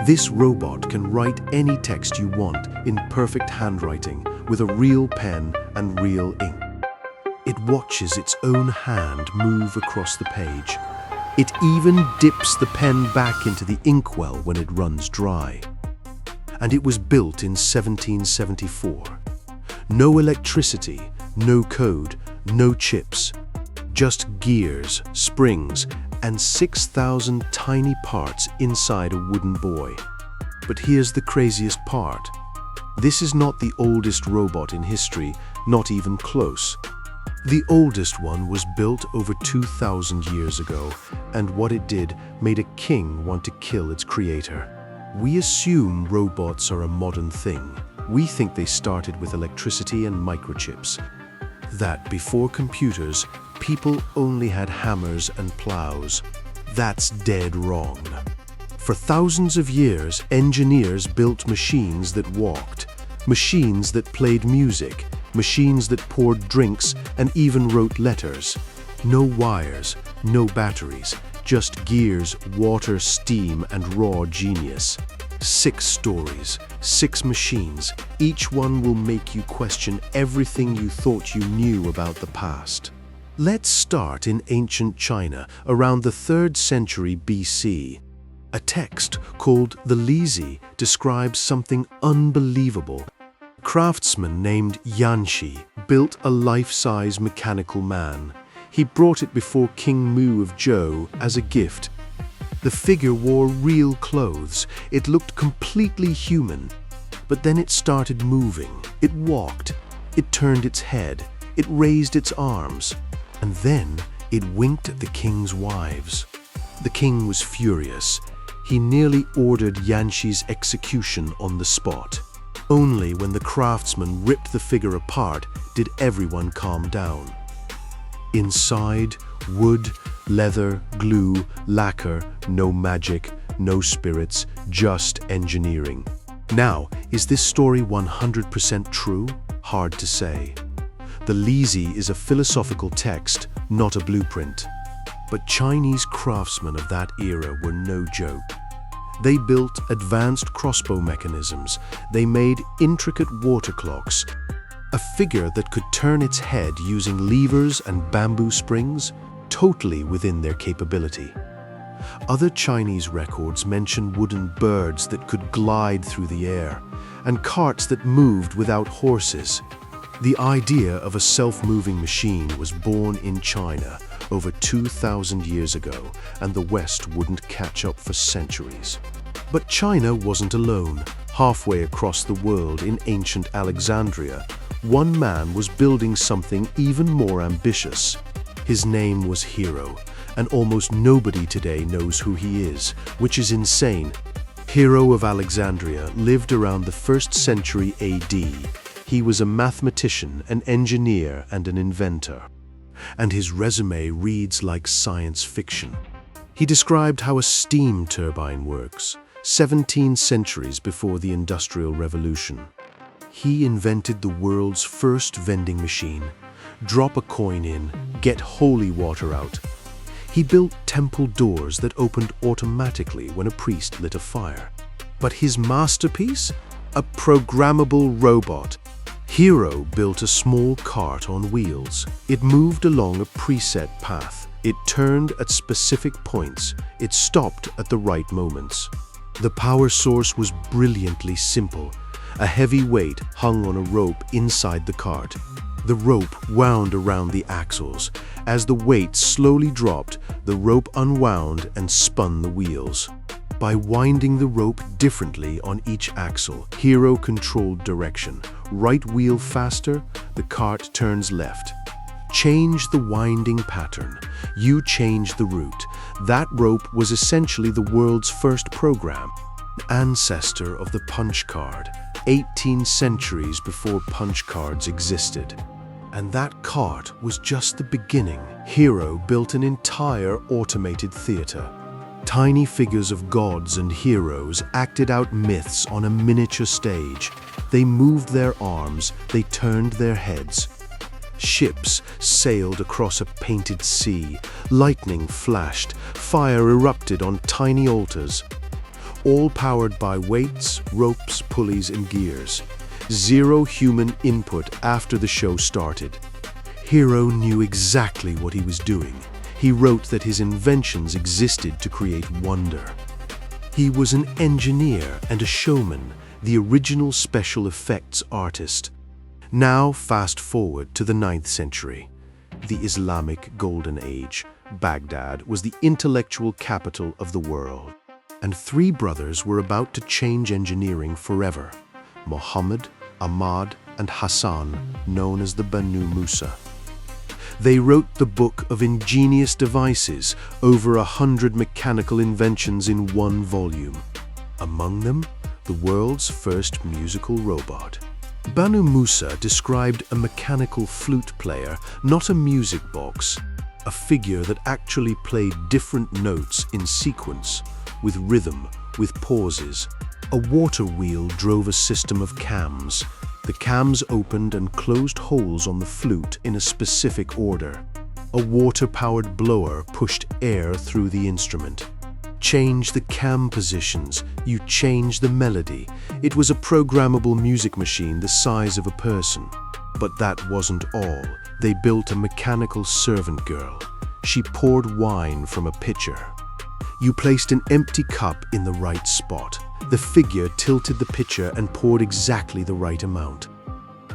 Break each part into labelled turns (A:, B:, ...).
A: This robot can write any text you want in perfect handwriting with a real pen and real ink. It watches its own hand move across the page. It even dips the pen back into the inkwell when it runs dry. And it was built in 1774. No electricity, no code, no chips. Just gears, springs, and 6,000 tiny parts inside a wooden boy. But here's the craziest part. This is not the oldest robot in history, not even close. The oldest one was built over 2,000 years ago, and what it did made a king want to kill its creator. We assume robots are a modern thing. We think they started with electricity and microchips. That before computers, people only had hammers and plows. That's dead wrong. For thousands of years, engineers built machines that walked, machines that played music, machines that poured drinks and even wrote letters. No wires, no batteries, just gears, water, steam, and raw genius. 6 stories, 6 machines. Each one will make you question everything you thought you knew about the past. Let's start in ancient China, around the 3rd century BC. A text called the Lizi describes something unbelievable. A craftsman named Yanxi built a life-size mechanical man. He brought it before King Mu of Zhou as a gift. The figure wore real clothes. It looked completely human. But then it started moving. It walked. It turned its head. It raised its arms. And then it winked at the king's wives. The king was furious. He nearly ordered Yanxi's execution on the spot. Only when the craftsman ripped the figure apart did everyone calm down. Inside, wood, leather, glue, lacquer, no magic, no spirits, just engineering. Now, is this story 100% true? Hard to say. The Lizi is a philosophical text, not a blueprint. But Chinese craftsmen of that era were no joke. They built advanced crossbow mechanisms. They made intricate water clocks. A figure that could turn its head using levers and bamboo springs, totally within their capability. Other Chinese records mention wooden birds that could glide through the air, and carts that moved without horses. The idea of a self-moving machine was born in China over 2,000 years ago, and the West wouldn't catch up for centuries. But China wasn't alone. Halfway across the world in ancient Alexandria, one man was building something even more ambitious. His name was Hero, and almost nobody today knows who he is, which is insane. Hero of Alexandria lived around the 1st century AD. He was a mathematician, an engineer, and an inventor. And his resume reads like science fiction. He described how a steam turbine works, 17 centuries before the Industrial Revolution. He invented the world's first vending machine. Drop a coin in, get holy water out. He built temple doors that opened automatically when a priest lit a fire. But his masterpiece? A programmable robot. Hero built a small cart on wheels. It moved along a preset path. It turned at specific points. It stopped at the right moments. The power source was brilliantly simple. A heavy weight hung on a rope inside the cart. The rope wound around the axles. As the weight slowly dropped, the rope unwound and spun the wheels. By winding the rope differently on each axle, Hero controlled direction. Right wheel faster, the cart turns left. Change the winding pattern. You change the route. That rope was essentially the world's first program. Ancestor of the punch card, 18 centuries before punch cards existed. And that cart was just the beginning. Hero built an entire automated theater. Tiny figures of gods and heroes acted out myths on a miniature stage. They moved their arms, they turned their heads. Ships sailed across a painted sea. Lightning flashed. Fire erupted on tiny altars. all powered by weights, ropes, pulleys, and gears. Zero human input after the show started. Hero knew exactly what he was doing. He wrote that his inventions existed to create wonder. He was an engineer and a showman, the original special effects artist. Now fast forward to the 9th century. The Islamic Golden Age. Baghdad was the intellectual capital of the world. And three brothers were about to change engineering forever. Muhammad, Ahmad, and Hassan, known as the Banu Musa. They wrote the Book of Ingenious Devices, over 100 mechanical inventions in one volume. Among them, the world's first musical robot. Banu Musa described a mechanical flute player, not a music box, a figure that actually played different notes in sequence, with rhythm, with pauses. A water wheel drove a system of cams. The cams opened and closed holes on the flute in a specific order. A water-powered blower pushed air through the instrument. Change the cam positions, you change the melody. It was a programmable music machine the size of a person. But that wasn't all. They built a mechanical servant girl. She poured wine from a pitcher. You placed an empty cup in the right spot. The figure tilted the pitcher and poured exactly the right amount.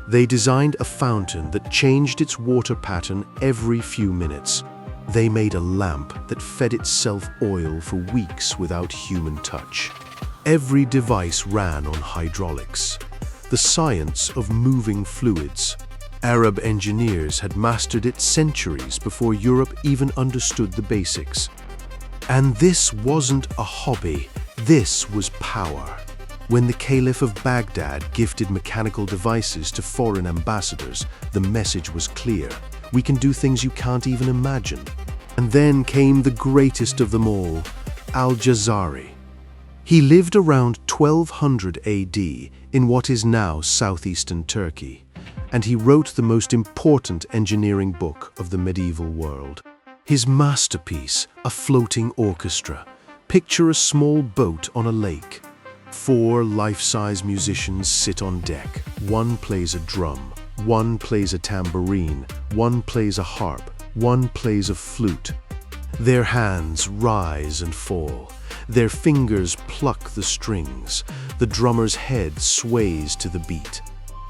A: They designed a fountain that changed its water pattern every few minutes. They made a lamp that fed itself oil for weeks without human touch. Every device ran on hydraulics, the science of moving fluids. Arab engineers had mastered it centuries before Europe even understood the basics. And this wasn't a hobby, this was power. When the Caliph of Baghdad gifted mechanical devices to foreign ambassadors, the message was clear. We can do things you can't even imagine. And then came the greatest of them all, Al-Jazari. He lived around 1200 AD in what is now southeastern Turkey, and he wrote the most important engineering book of the medieval world. His masterpiece, a floating orchestra. Picture a small boat on a lake. 4 life-size musicians sit on deck. One plays a drum, one plays a tambourine, one plays a harp, one plays a flute. Their hands rise and fall. Their fingers pluck the strings. The drummer's head sways to the beat.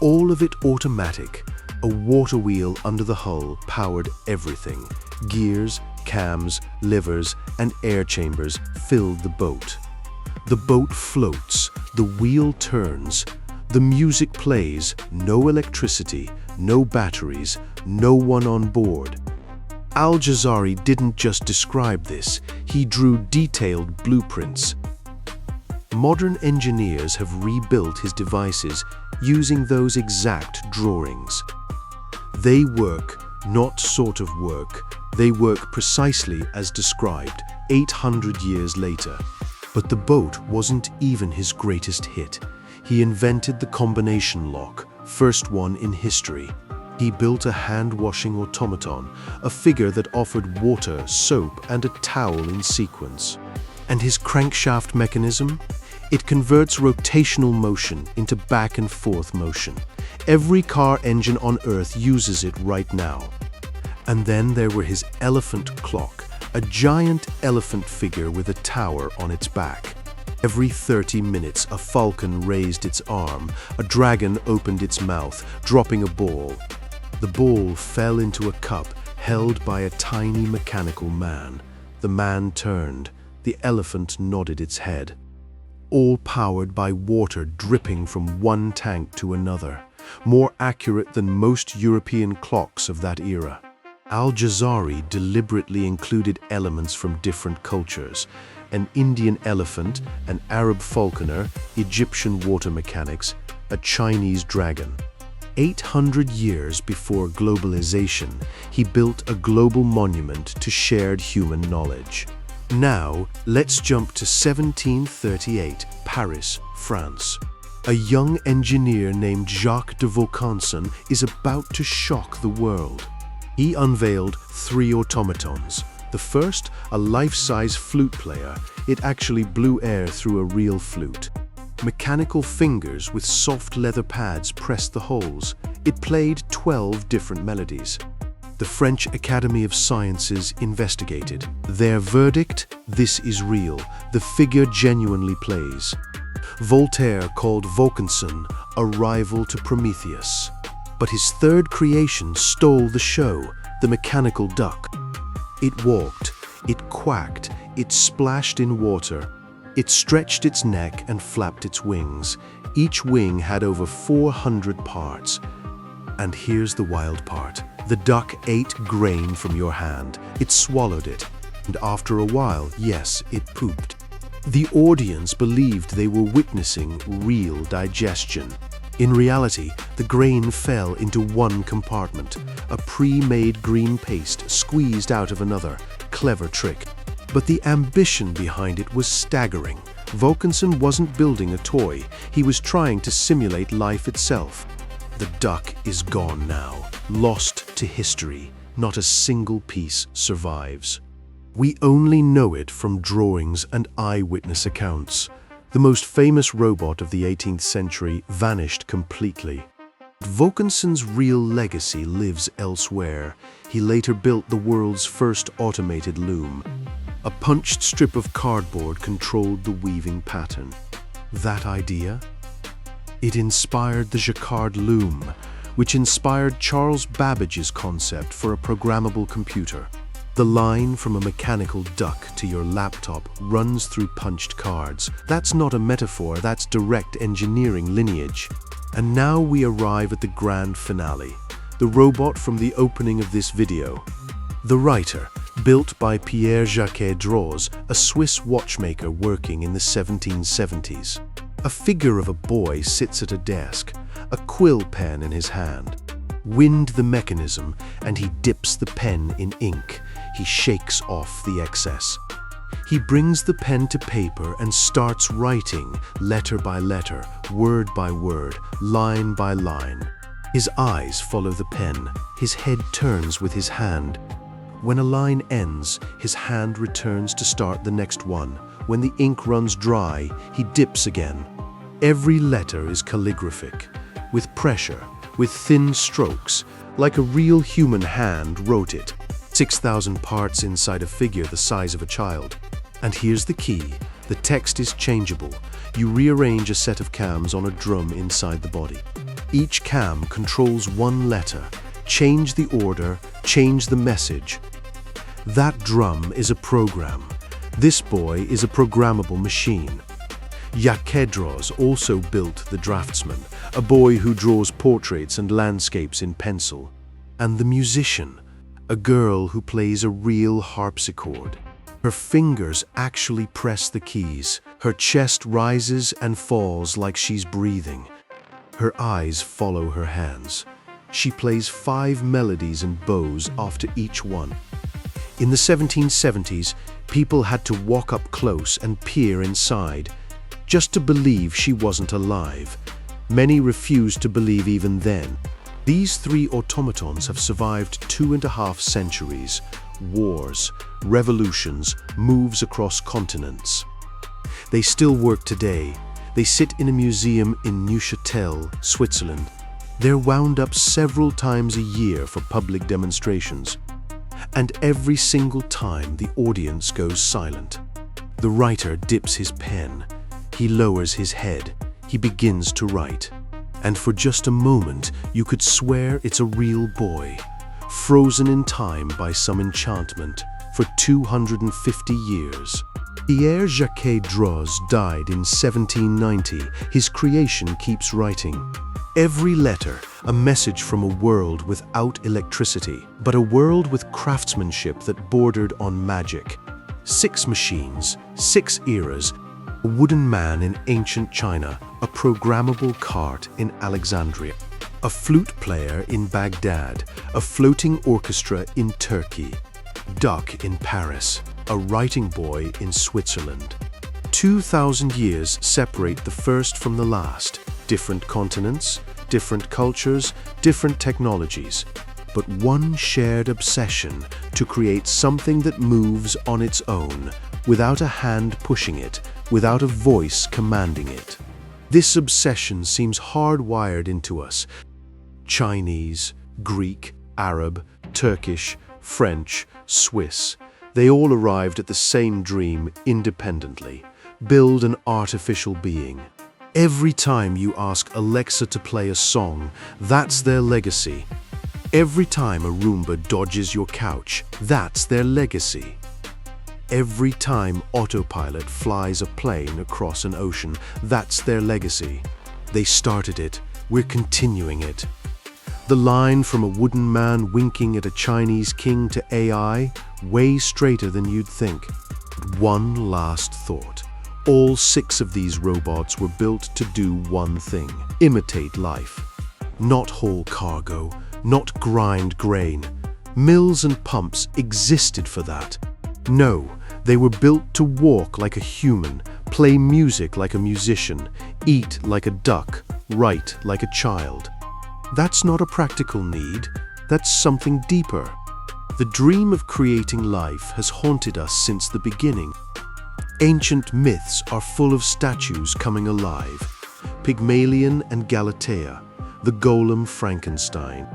A: All of it automatic. A water wheel under the hull powered everything. Gears, cams, levers, and air chambers filled the boat. The boat floats, the wheel turns, the music plays, no electricity, no batteries, no one on board. Al-Jazari didn't just describe this, he drew detailed blueprints. Modern engineers have rebuilt his devices using those exact drawings. They work, not sort of work, they work precisely as described 800 years later. But the boat wasn't even his greatest hit. He invented the combination lock, first one in history. He built a hand-washing automaton, a figure that offered water, soap, and a towel in sequence. And his crankshaft mechanism? It converts rotational motion into back and forth motion. Every car engine on Earth uses it right now. And then there were his elephant clock, a giant elephant figure with a tower on its back. Every 30 minutes, a falcon raised its arm, a dragon opened its mouth, dropping a ball. The ball fell into a cup held by a tiny mechanical man. The man turned. The elephant nodded its head. All powered by water dripping from one tank to another, more accurate than most European clocks of that era. Al-Jazari deliberately included elements from different cultures: an Indian elephant, an Arab falconer, Egyptian water mechanics, a Chinese dragon. 800 years before globalization, he built a global monument to shared human knowledge. Now, let's jump to 1738, Paris, France. A young engineer named Jacques de Vaucanson is about to shock the world. He unveiled 3 automatons, The first, a life-size flute player, it actually blew air through a real flute. Mechanical fingers with soft leather pads pressed the holes. It played 12 different melodies. The French Academy of Sciences investigated. Their verdict: this is real. The figure genuinely plays. Voltaire called Vaucanson a rival to Prometheus. But his third creation stole the show, the mechanical duck. It walked, it quacked, it splashed in water. It stretched its neck and flapped its wings. Each wing had over 400 parts. And here's the wild part. The duck ate grain from your hand. It swallowed it. And after a while, yes, it pooped. The audience believed they were witnessing real digestion. In reality, the grain fell into one compartment, a pre-made green paste squeezed out of another. Clever trick. But the ambition behind it was staggering. Vaucanson wasn't building a toy, he was trying to simulate life itself. The duck is gone now, lost to history. Not a single piece survives. We only know it from drawings and eyewitness accounts. The most famous robot of the 18th century vanished completely. Vaucanson's real legacy lives elsewhere. He later built the world's first automated loom. A punched strip of cardboard controlled the weaving pattern. That idea? It inspired the Jacquard loom, which inspired Charles Babbage's concept for a programmable computer. The line from a mechanical duck to your laptop runs through punched cards. That's not a metaphor, that's direct engineering lineage. And now we arrive at the grand finale, the robot from the opening of this video. The writer, built by Pierre Jaquet-Droz, a Swiss watchmaker working in the 1770s. A figure of a boy sits at a desk, a quill pen in his hand. Wind the mechanism, and he dips the pen in ink. He shakes off the excess. He brings the pen to paper and starts writing, letter by letter, word by word, line by line. His eyes follow the pen. His head turns with his hand. When a line ends, his hand returns to start the next one. When the ink runs dry, he dips again. Every letter is calligraphic, with pressure, with thin strokes, like a real human hand wrote it. 6,000 parts inside a figure the size of a child. And here's the key. The text is changeable. You rearrange a set of cams on a drum inside the body. Each cam controls one letter. Change the order, change the message. That drum is a program. This boy is a programmable machine. Jaquet-Droz also built the draftsman, a boy who draws portraits and landscapes in pencil. And the musician, a girl who plays a real harpsichord. Her fingers actually press the keys. Her chest rises and falls like she's breathing. Her eyes follow her hands. She plays 5 melodies and bows after each one. In the 1770s, people had to walk up close and peer inside, just to believe she wasn't alive. Many refused to believe even then. These 3 automatons have survived 2.5 centuries, wars, revolutions, moves across continents. They still work today. They sit in a museum in Neuchâtel, Switzerland. They're wound up several times a year for public demonstrations. And every single time the audience goes silent. The writer dips his pen. He lowers his head. He begins to write. And for just a moment, you could swear it's a real boy, frozen in time by some enchantment for 250 years. Pierre Jaquet-Droz died in 1790. His creation keeps writing. Every letter, a message from a world without electricity, but a world with craftsmanship that bordered on magic. 6 machines, 6 eras, a wooden man in ancient China, a programmable cart in Alexandria, a flute player in Baghdad, a floating orchestra in Turkey, duck in Paris, a writing boy in Switzerland. 2,000 years separate the first from the last. Different continents, different cultures, different technologies. but one shared obsession to create something that moves on its own, without a hand pushing it, without a voice commanding it. This obsession seems hardwired into us. Chinese, Greek, Arab, Turkish, French, Swiss, they all arrived at the same dream independently: build an artificial being. Every time you ask Alexa to play a song, that's their legacy. Every time a Roomba dodges your couch, that's their legacy. Every time autopilot flies a plane across an ocean, that's their legacy. They started it, we're continuing it. The line from a wooden man winking at a Chinese king to AI, way straighter than you'd think. One last thought. All 6 of these robots were built to do one thing: imitate life. Not haul cargo, not grind grain. Mills and pumps existed for that. No, they were built to walk like a human, play music like a musician, eat like a duck, write like a child. That's not a practical need, that's something deeper. The dream of creating life has haunted us since the beginning. Ancient myths are full of statues coming alive. Pygmalion and Galatea, the golem Frankenstein.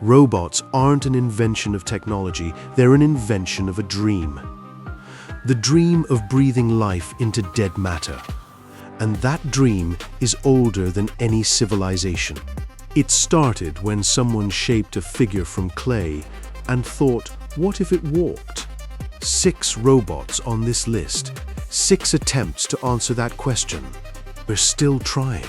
A: Robots aren't an invention of technology, they're an invention of a dream. The dream of breathing life into dead matter. And that dream is older than any civilization. It started when someone shaped a figure from clay and thought, what if it walked? 6 robots on this list. 6 attempts to answer that question. We're still trying.